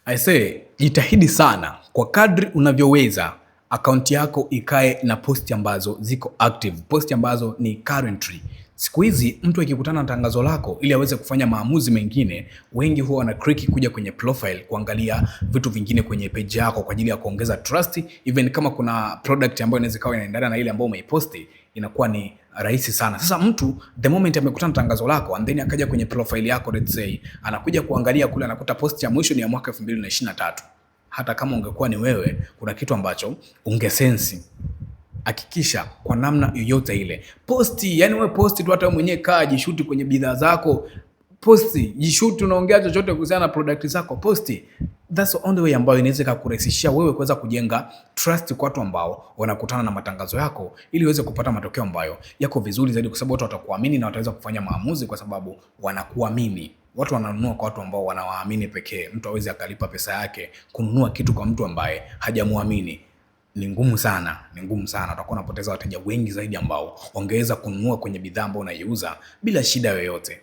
I say, jitahidi sana kwa kadri unavyoweza akaunti yako ikae na posti ambazo ziko active, posti ambazo ni currently. Siku hizi mtu akikutana na tangazo lako ili aweze kufanya maamuzi mengine, wengi huwa wana click kuja kwenye profile kuangalia vitu vingine kwenye page yako kwa ajili ya kuongeza trust. Even kama kuna product ambayo inaweza kawa inaendana na ile ambayo umeiposti, inakuwa ni rahisi sana. Sasa mtu the moment amekutana na tangazo lako and then akaja kwenye profile yako, let's say anakuja kuangalia kule, anakuta post ya mwisho ni ya mwaka 2023. Hata kama ungekuwa ni wewe, kuna kitu ambacho ungesensi. Hakikisha kwa namna yoyote ile posti, yani wewe posti tu, hata mwenyewe kaa jishuti kwenye bidhaa zako, posti, jishuti, unaongea chochote kuhusiana na product zako, posti. That's the only way ambayo inaweza kukurahisishia wewe kuweza kujenga trust kwa watu ambao wanakutana na matangazo yako, ili uweze kupata matokeo ambayo yako vizuri zaidi, kwa sababu watu watakuamini na wataweza kufanya maamuzi kwa sababu wanakuamini. Watu wananunua kwa watu ambao wanawaamini pekee. Mtu hawezi akalipa pesa yake kununua kitu kwa mtu ambaye hajamuamini. Ni ngumu sana, ni ngumu sana. Utakuwa unapoteza wateja wengi zaidi ambao wangeweza kununua kwenye bidhaa ambayo unaiuza bila shida yoyote.